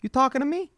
You talking to me?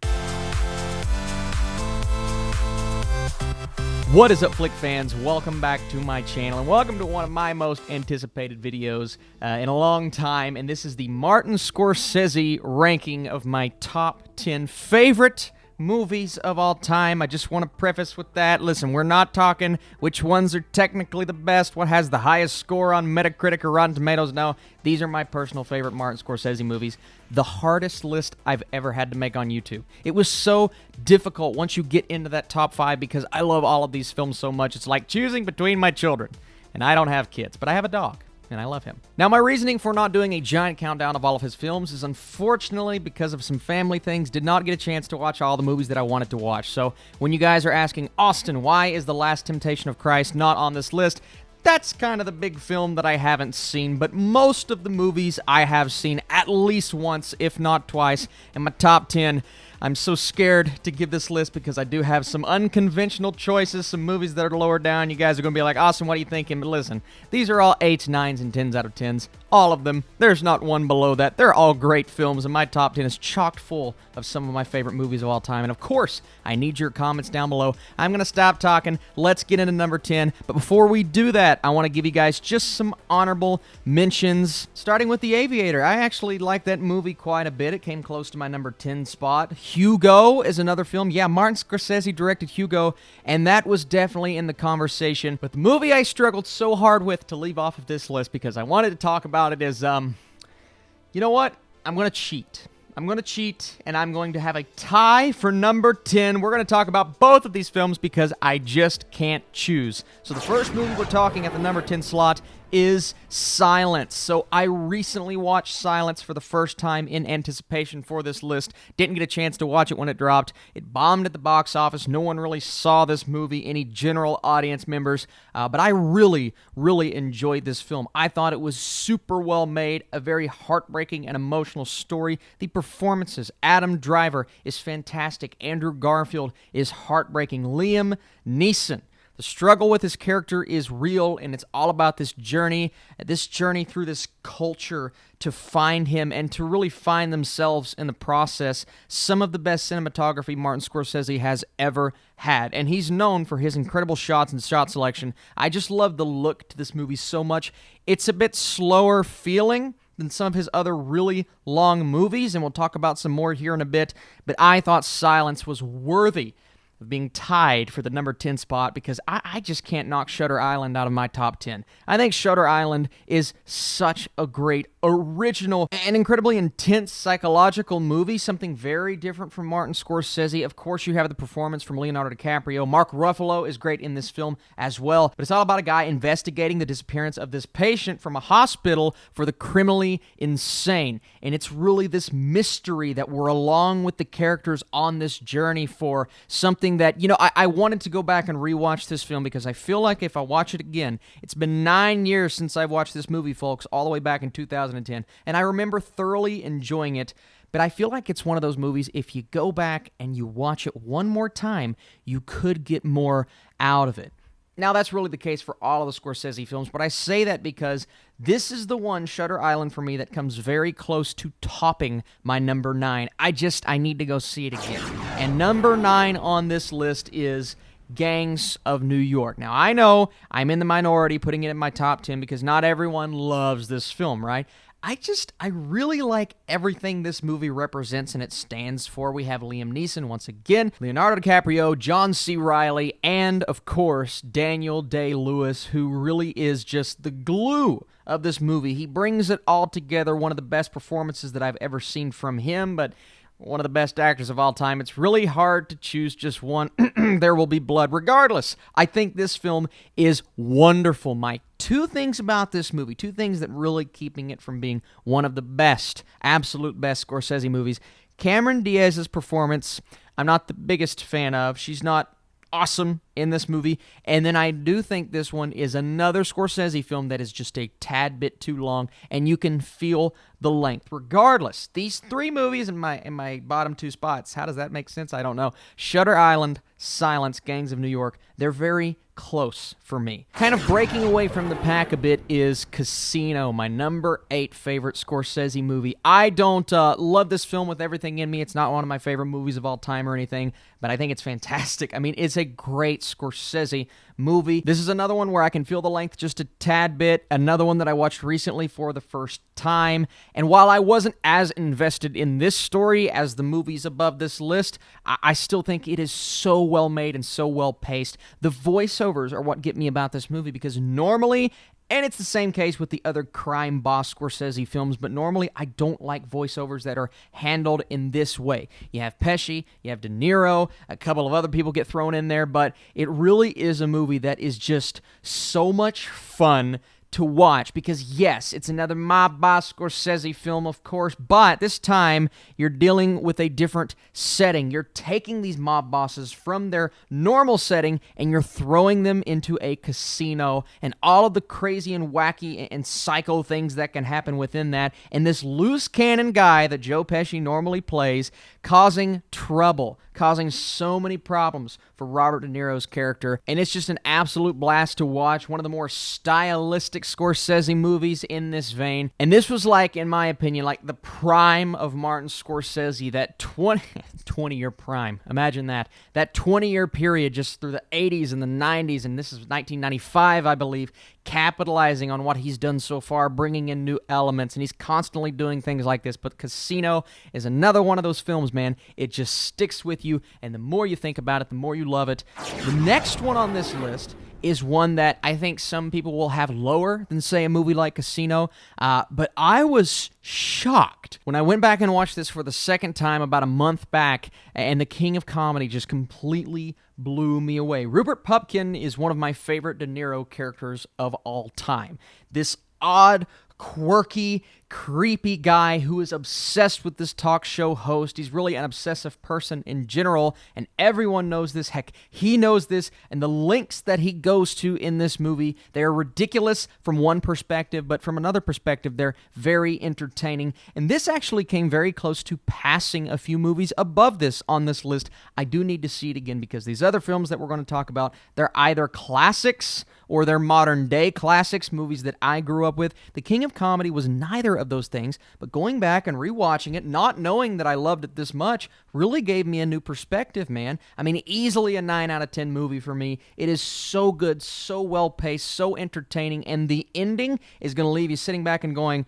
What is up, Flick fans? Welcome back to my channel, and welcome to one of my most anticipated videos in a long time, and this is the Martin Scorsese ranking of my top 10 favorite movies of all time. I just want to preface with that. Listen, we're not talking which ones are technically the best, what has the highest score on Metacritic or Rotten Tomatoes. No, these are my personal favorite Martin Scorsese movies. The hardest list I've ever had to make on YouTube. It was so difficult once you get into that top 5 because I love all of these films so much. It's like choosing between my children. And I don't have kids, but I have a dog. And I love him. Now, my reasoning for not doing a giant countdown of all of his films is unfortunately because of some family things, did not get a chance to watch all the movies that I wanted to watch. So when you guys are asking, Austin, why is The Last Temptation of Christ not on this list? That's kind of the big film that I haven't seen, but most of the movies I have seen at least once, if not twice, in my top 10. I'm so scared to give this list because I do have some unconventional choices, some movies that are lower down. You guys are going to be like, Austin, what are you thinking? But listen, these are all 8s, 9s, and 10s out of 10s. All of them. There's not one below that. They're all great films, and my top 10 is chocked full of some of my favorite movies of all time. And of course, I need your comments down below. I'm going to stop talking. Let's get into number 10. But before we do that, I want to give you guys just some honorable mentions, starting with The Aviator. I actually like that movie quite a bit. It came close to my number 10 spot. Hugo is another film. Yeah, Martin Scorsese directed Hugo, and that was definitely in the conversation. But the movie I struggled so hard with to leave off of this list because I wanted to talk about it is, you know what? I'm going to cheat. And I'm going to have a tie for number 10. We're going to talk about both of these films because I just can't choose. So the first movie we're talking at the number 10 slot is Silence. So I recently watched Silence for the first time in anticipation for this list. Didn't get a chance to watch it when it dropped. It bombed at the box office. No one really saw this movie, any general audience members, but I really, really enjoyed this film. I thought it was super well made, a very heartbreaking and emotional story. The performances, Adam Driver is fantastic. Andrew Garfield is heartbreaking. Liam Neeson, the struggle with his character is real, and it's all about this journey through this culture to find him and to really find themselves in the process. Some of the best cinematography Martin Scorsese has ever had, and he's known for his incredible shots and shot selection. I just love the look to this movie so much. It's a bit slower feeling than some of his other really long movies, and we'll talk about some more here in a bit, but I thought Silence was worthy of being tied for the number 10 spot because I just can't knock Shutter Island out of my top 10. I think Shutter Island is such a great, original, and incredibly intense psychological movie, something very different from Martin Scorsese. Of course, you have the performance from Leonardo DiCaprio. Mark Ruffalo is great in this film as well, but it's all about a guy investigating the disappearance of this patient from a hospital for the criminally insane, and it's really this mystery that we're along with the characters on this journey for, something that, you know, I wanted to go back and rewatch this film because I feel like if I watch it again, it's been 9 years since I've watched this movie, folks, all the way back in 2010, and I remember thoroughly enjoying it, but I feel like it's one of those movies, if you go back and you watch it one more time, you could get more out of it. Now, that's really the case for all of the Scorsese films, but I say that because this is the one, Shutter Island, for me, that comes very close to topping my number 9. I need to go see it again. And number 9 on this list is Gangs of New York. Now, I know I'm in the minority putting it in my top 10 because not everyone loves this film, right? I really like everything this movie represents and it stands for. We have Liam Neeson once again, Leonardo DiCaprio, John C. Reilly, and of course, Daniel Day-Lewis, who really is just the glue of this movie. He brings it all together, one of the best performances that I've ever seen from him, but one of the best actors of all time. It's really hard to choose just one. There Will Be Blood. Regardless, I think this film is wonderful. My two things about this movie, two things that really keeping it from being one of the best, absolute best Scorsese movies. Cameron Diaz's performance, I'm not the biggest fan of. She's not awesome in this movie. And then I do think this one is another Scorsese film that is just a tad bit too long, and you can feel the length. Regardless, these three movies in my bottom two spots, how does that make sense? I don't know. Shutter Island, Silence, Gangs of New York, they're very close for me. Kind of breaking away from the pack a bit is Casino, my number 8 favorite Scorsese movie. I don't love this film with everything in me. It's not one of my favorite movies of all time or anything, but I think it's fantastic. I mean, it's a great Scorsese movie. This is another one where I can feel the length just a tad bit. Another one that I watched recently for the first time. And while I wasn't as invested in this story as the movies above this list, I still think it is so well made and so well paced. The voiceovers are what get me about this movie, because normally, and it's the same case with the other crime boss Scorsese films, but normally I don't like voiceovers that are handled in this way. You have Pesci, you have De Niro, a couple of other people get thrown in there, but it really is a movie that is just so much fun to watch, because yes, it's another mob boss Scorsese film, of course, but this time you're dealing with a different setting. You're taking these mob bosses from their normal setting and you're throwing them into a casino, and all of the crazy and wacky and psycho things that can happen within that, and this loose cannon guy that Joe Pesci normally plays causing trouble, causing so many problems for Robert De Niro's character, and it's just an absolute blast to watch. One of the more stylistic Scorsese movies in this vein, and this was, like, in my opinion, like the prime of Martin Scorsese, that 20-year prime. Imagine that 20-year period just through the 80s and the 90s, and this is 1995, I believe, capitalizing on what he's done so far, bringing in new elements, and he's constantly doing things like this. But Casino is another one of those films, man. It just sticks with you, and the more you think about it, the more you love it. The next one on this list is one that I think some people will have lower than, say, a movie like Casino, but I was shocked when I went back and watched this for the second time about a month back, and The King of Comedy just completely blew me away. Rupert Pupkin is one of my favorite De Niro characters of all time. This odd, quirky, creepy guy who is obsessed with this talk show host. He's really an obsessive person in general, and everyone knows this. Heck, he knows this, and the links that he goes to in this movie, they are ridiculous from one perspective, but from another perspective, they're very entertaining. And this actually came very close to passing a few movies above this on this list. I do need to see it again, because these other films that we're going to talk about, they're either classics or they're modern-day classics, movies that I grew up with. The King of Comedy was neither of those things, but going back and rewatching it, not knowing that I loved it this much, really gave me a new perspective, man. I mean, easily a 9 out of 10 movie for me. It is so good, so well-paced, so entertaining, and the ending is going to leave you sitting back and going,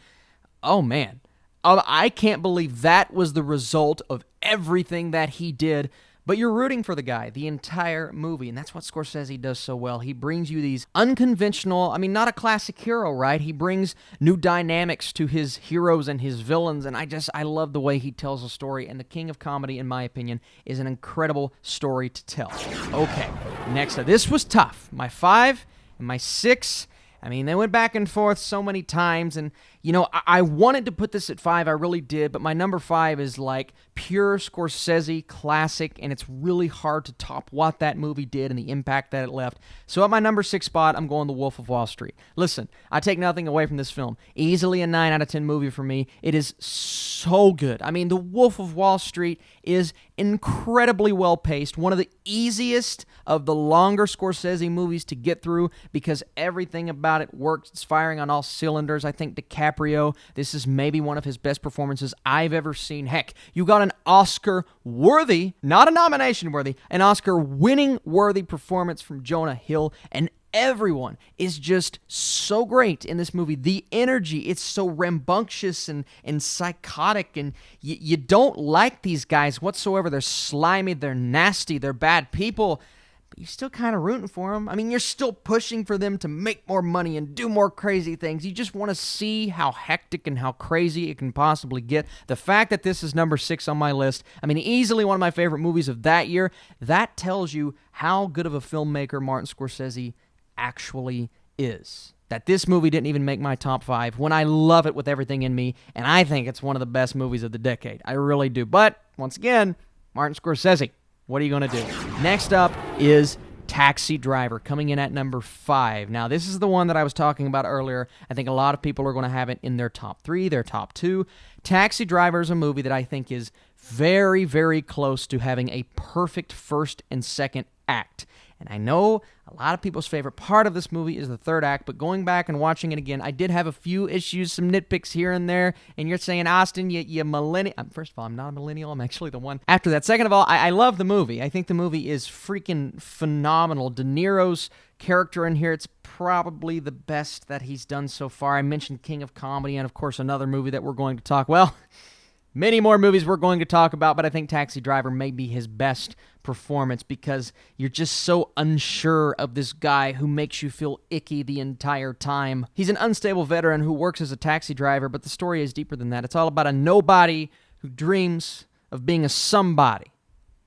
oh, man, I can't believe that was the result of everything that he did. But you're rooting for the guy the entire movie, and that's what Scorsese does so well. He brings you these unconventional, I mean, not a classic hero, right? He brings new dynamics to his heroes and his villains, and I love the way he tells a story, and The King of Comedy, in my opinion, is an incredible story to tell. Okay, next up. This was tough. My 5 and my 6, I mean, they went back and forth so many times, and, you know, I wanted to put this at 5, I really did, but my number 5 is like pure Scorsese classic, and it's really hard to top what that movie did and the impact that it left. So at my number 6 spot, I'm going The Wolf of Wall Street. Listen, I take nothing away from this film. Easily a 9 out of 10 movie for me. It is so good. I mean, The Wolf of Wall Street is incredibly well-paced, one of the easiest of the longer Scorsese movies to get through, because everything about it works. It's firing on all cylinders. I think DiCaprio, this is maybe one of his best performances I've ever seen. Heck, you got an Oscar-worthy, not a nomination-worthy, an Oscar-winning-worthy performance from Jonah Hill, and everyone is just so great in this movie. The energy, it's so rambunctious and psychotic, and you don't like these guys whatsoever. They're slimy, they're nasty, they're bad people, but you're still kind of rooting for them. I mean, you're still pushing for them to make more money and do more crazy things. You just want to see how hectic and how crazy it can possibly get. The fact that this is number 6 on my list, I mean, easily one of my favorite movies of that year, that tells you how good of a filmmaker Martin Scorsese actually is. That this movie didn't even make my top 5 when I love it with everything in me, and I think it's one of the best movies of the decade. I really do. But, once again, Martin Scorsese, what are you going to do? Next up is Taxi Driver coming in at number 5. Now, this is the one that I was talking about earlier. I think a lot of people are going to have it in their top 3, their top 2. Taxi Driver is a movie that I think is very, very close to having a perfect first and second act. And I know a lot of people's favorite part of this movie is the third act, but going back and watching it again, I did have a few issues, some nitpicks here and there, and you're saying, Austin, you millennial. First of all, I'm not a millennial. I'm actually the one after that. Second of all, I love the movie. I think the movie is freaking phenomenal. De Niro's character in here, it's probably the best that he's done so far. I mentioned King of Comedy, and of course, another movie that we're going to talk, many more movies we're going to talk about, but I think Taxi Driver may be his best performance because you're just so unsure of this guy who makes you feel icky the entire time. He's an unstable veteran who works as a taxi driver, but the story is deeper than that. It's all about a nobody who dreams of being a somebody.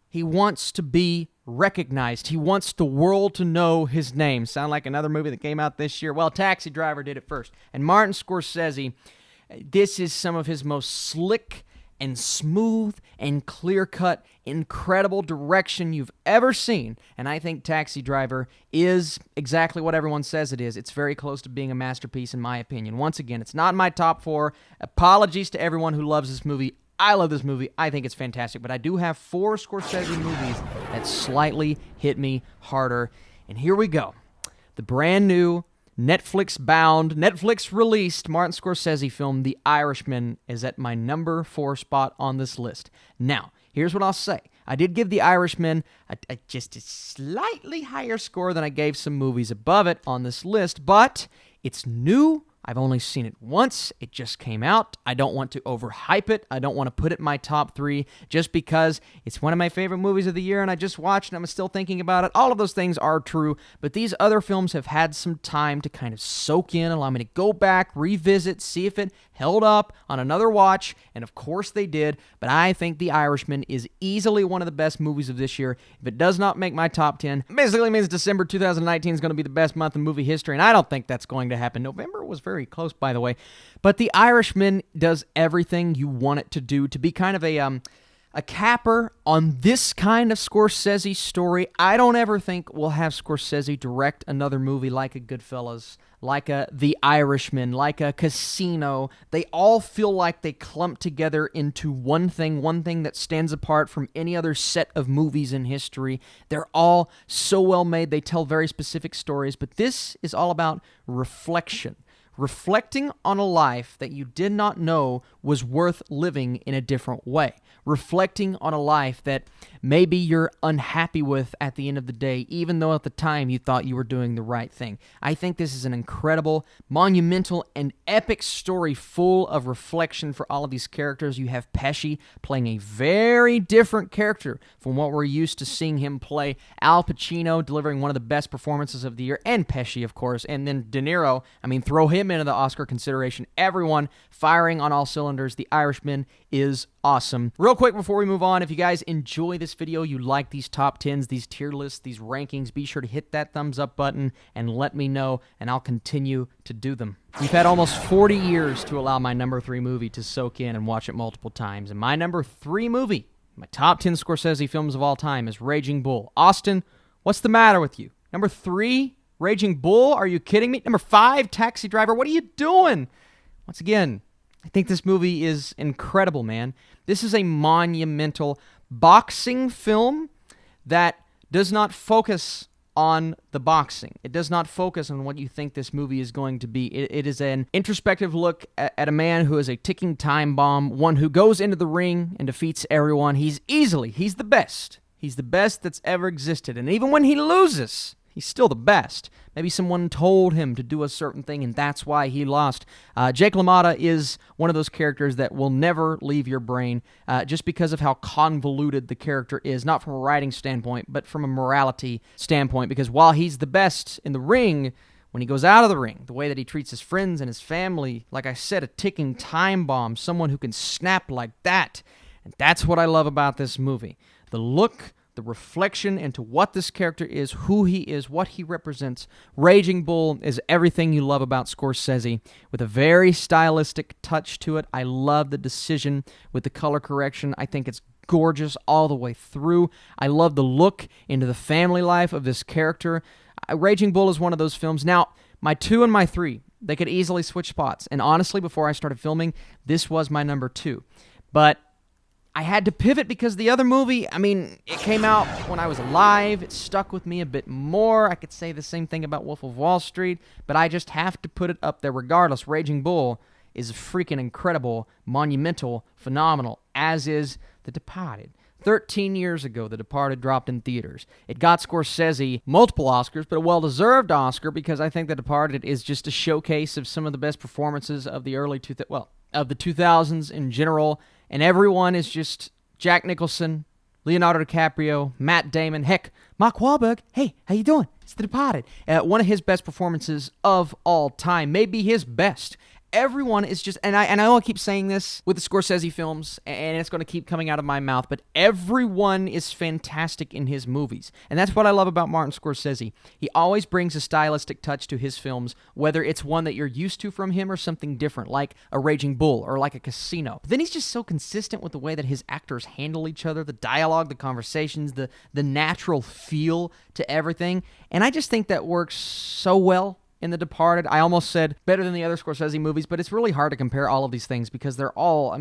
He wants to be recognized. He wants the world to know his name. Sound like another movie that came out this year? Well, Taxi Driver did it first. And Martin Scorsese, this is some of his most slick and smooth and clear-cut, incredible direction you've ever seen. And I think Taxi Driver is exactly what everyone says it is. It's very close to being a masterpiece, in my opinion. Once again, it's not in my top 4. Apologies to everyone who loves this movie. I love this movie. I think it's fantastic. But I do have 4 Scorsese movies that slightly hit me harder. And here we go. The brand new Netflix-bound, Netflix-released Martin Scorsese film, The Irishman, is at my number 4 spot on this list. Now, here's what I'll say. I did give The Irishman just a slightly higher score than I gave some movies above it on this list, but it's new. I've only seen it once. It just came out. I don't want to overhype it. I don't want to put it in my top 3 just because it's one of my favorite movies of the year and I just watched and I'm still thinking about it. All of those things are true, but these other films have had some time to kind of soak in, allow me to go back, revisit, see if it held up on another watch, and of course they did, but I think The Irishman is easily one of the best movies of this year. If it does not make my top 10, it basically means December 2019 is going to be the best month in movie history, and I don't think that's going to happen. November was very close, by the way, but The Irishman does everything you want it to do to be kind of a capper on this kind of Scorsese story. I don't ever think we'll have Scorsese direct another movie like a Goodfellas, like a The Irishman, like a Casino. They all feel like they clump together into one thing that stands apart from any other set of movies in history. They're all so well made. They tell very specific stories, but this is all about reflection. Reflecting on a life that you did not know was worth living in a different way. Reflecting on a life that maybe you're unhappy with at the end of the day, even though at the time you thought you were doing the right thing. I think this is an incredible, monumental, and epic story full of reflection for all of these characters. You have Pesci playing a very different character from what we're used to seeing him play. Al Pacino delivering one of the best performances of the year, and Pesci, of course, and then De Niro. Throw him into the Oscar consideration. Everyone firing on all cylinders. The Irishman is awesome. Real quick before we move on, if you guys enjoy this video, you like these top 10s, these tier lists, these rankings, be sure to hit that thumbs up button and let me know, and I'll continue to do them. We've had almost 40 years to allow my number 3 movie to soak in and watch it multiple times, and my number 3 movie, my top 10 Scorsese films of all time, is Raging Bull. Austin, what's the matter with you? Number 3? Raging Bull? Are you kidding me? Number 5, Taxi Driver. What are you doing? Once again, I think this movie is incredible, man. This is a monumental boxing film that does not focus on the boxing. It does not focus on what you think this movie is going to be. It is an introspective look at a man who is a ticking time bomb, one who goes into the ring and defeats everyone. He's the best. He's the best that's ever existed. And even when he loses, he's still the best. Maybe someone told him to do a certain thing, and that's why he lost. Jake LaMotta is one of those characters that will never leave your brain just because of how convoluted the character is, not from a writing standpoint, but from a morality standpoint, because while he's the best in the ring, when he goes out of the ring, the way that he treats his friends and his family, like I said, a ticking time bomb, someone who can snap like that. And that's what I love about this movie. The look, the reflection into what this character is, who he is, what he represents. Raging Bull is everything you love about Scorsese, with a very stylistic touch to it. I love the decision with the color correction. I think it's gorgeous all the way through. I love the look into the family life of this character. Raging Bull is one of those films. Now, my 2 and my 3, they could easily switch spots. And honestly, before I started filming, this was my number 2. But I had to pivot because the other movie, I mean, it came out when I was alive. It stuck with me a bit more. I could say the same thing about Wolf of Wall Street, but I just have to put it up there regardless. Raging Bull is freaking incredible, monumental, phenomenal, as is The Departed. 13 years ago, The Departed dropped in theaters. It got Scorsese multiple Oscars, but a well-deserved Oscar because I think The Departed is just a showcase of some of the best performances of the of the 2000s in general, and everyone is just Jack Nicholson, Leonardo DiCaprio, Matt Damon, heck, Mark Wahlberg. Hey, how you doing? It's The Departed. One of his best performances of all time, maybe his best. Everyone is just, and I know I keep saying this with the Scorsese films, and it's going to keep coming out of my mouth, but everyone is fantastic in his movies. And that's what I love about Martin Scorsese. He always brings a stylistic touch to his films, whether it's one that you're used to from him or something different, like a Raging Bull or like a Casino. But then he's just so consistent with the way that his actors handle each other, the dialogue, the conversations, the natural feel to everything. And I just think that works so well in The Departed. I almost said better than the other Scorsese movies, but it's really hard to compare all of these things because they're all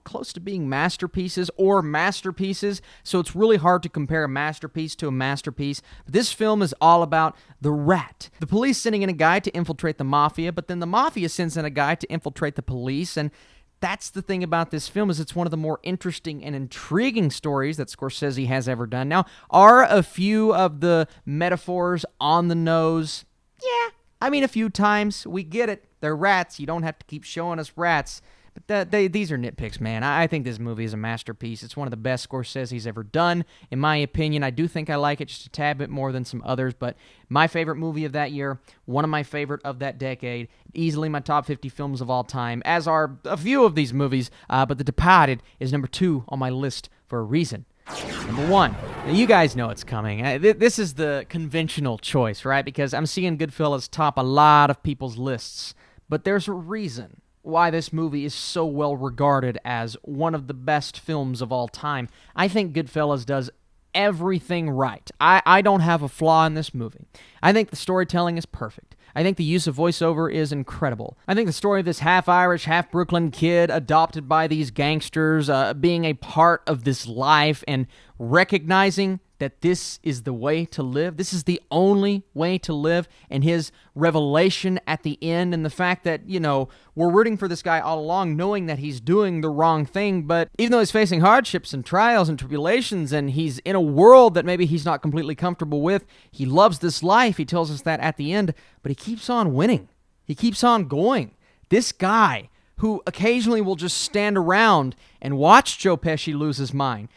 close to being masterpieces or masterpieces, so it's really hard to compare a masterpiece to a masterpiece. But this film is all about the rat. The police sending in a guy to infiltrate the mafia, but then the mafia sends in a guy to infiltrate the police, and that's the thing about this film is it's one of the more interesting and intriguing stories that Scorsese has ever done. Now, are a few of the metaphors on the nose? Yeah. I mean, a few times. We get it. They're rats. You don't have to keep showing us rats. But these are nitpicks, man. I think this movie is a masterpiece. It's one of the best Scorsese's ever done, in my opinion. I do think I like it just a tad bit more than some others, but my favorite movie of that year, one of my favorite of that decade, easily my top 50 films of all time, as are a few of these movies, but The Departed is number 2 on my list for a reason. Number 1. Now, you guys know it's coming. This is the conventional choice, right? Because I'm seeing Goodfellas top a lot of people's lists. But there's a reason why this movie is so well regarded as one of the best films of all time. I think Goodfellas does everything right. I don't have a flaw in this movie. I think the storytelling is perfect. I think the use of voiceover is incredible. I think the story of this half-Irish, half-Brooklyn kid adopted by these gangsters, being a part of this life and recognizing that this is the way to live. This is the only way to live, and his revelation at the end and the fact that, we're rooting for this guy all along knowing that he's doing the wrong thing, but even though he's facing hardships and trials and tribulations and he's in a world that maybe he's not completely comfortable with, he loves this life. He tells us that at the end, but he keeps on winning. He keeps on going. This guy who occasionally will just stand around and watch Joe Pesci lose his mind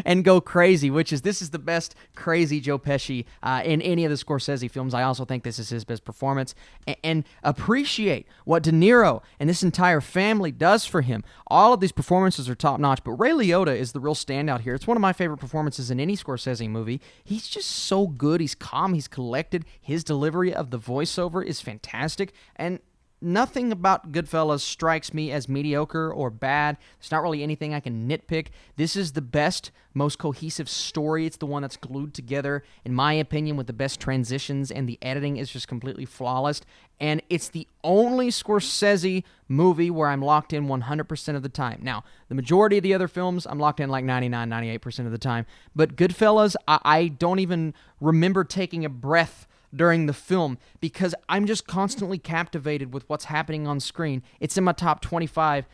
and go crazy, this is the best crazy Joe Pesci in any of the Scorsese films. I also think this is his best performance, and appreciate what De Niro and this entire family does for him. All of these performances are top-notch, but Ray Liotta is the real standout here. It's one of my favorite performances in any Scorsese movie. He's just so good. He's calm. He's collected. His delivery of the voiceover is fantastic, and nothing about Goodfellas strikes me as mediocre or bad. There's not really anything I can nitpick. This is the best, most cohesive story. It's the one that's glued together, in my opinion, with the best transitions, and the editing is just completely flawless. And it's the only Scorsese movie where I'm locked in 100% of the time. Now, the majority of the other films, I'm locked in like 99, 98% of the time. But Goodfellas, I don't even remember taking a breath during the film because I'm just constantly captivated with what's happening on screen. It's in my top 25,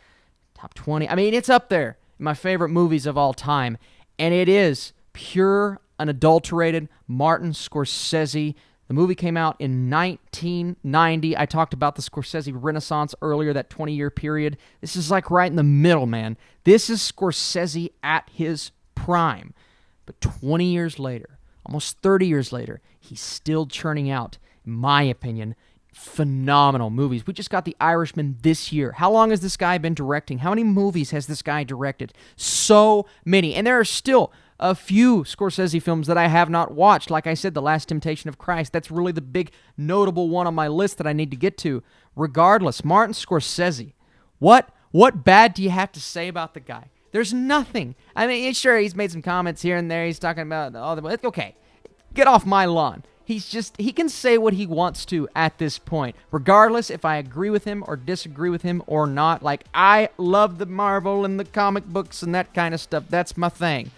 top 20. I mean, it's up there in my favorite movies of all time. And it is pure, unadulterated Martin Scorsese. The movie came out in 1990. I talked about the Scorsese Renaissance earlier, that 20-year period. This is like right in the middle, man. This is Scorsese at his prime. But 20 years later, almost 30 years later, he's still churning out, in my opinion, phenomenal movies. We just got The Irishman this year. How long has this guy been directing? How many movies has this guy directed? So many. And there are still a few Scorsese films that I have not watched. Like I said, The Last Temptation of Christ. That's really the big notable one on my list that I need to get to. Regardless, Martin Scorsese, what bad do you have to say about the guy? There's nothing. I mean, sure, he's made some comments here and there. He's talking about all the... Okay, get off my lawn. He can say what he wants to at this point, regardless if I agree with him or disagree with him or not. Like, I love the Marvel and the comic books and that kind of stuff. That's my thing.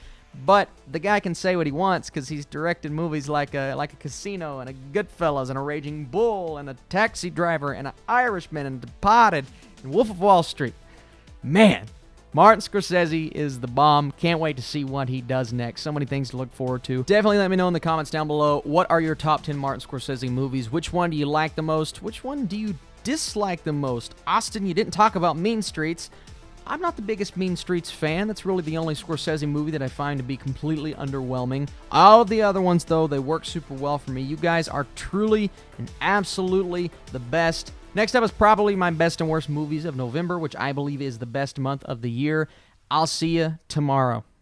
But the guy can say what he wants because he's directed movies like a Casino and a Goodfellas and a Raging Bull and a Taxi Driver and an Irishman and Departed and Wolf of Wall Street. Man, Martin Scorsese is the bomb. Can't wait to see what he does next. So many things to look forward to. Definitely let me know in the comments down below, what are your top 10 Martin Scorsese movies? Which one do you like the most? Which one do you dislike the most? Austin, you didn't talk about Mean Streets. I'm not the biggest Mean Streets fan. That's really the only Scorsese movie that I find to be completely underwhelming. All of the other ones, though, they work super well for me. You guys are truly and absolutely the best. Next up is probably my best and worst movies of November, which I believe is the best month of the year. I'll see you tomorrow.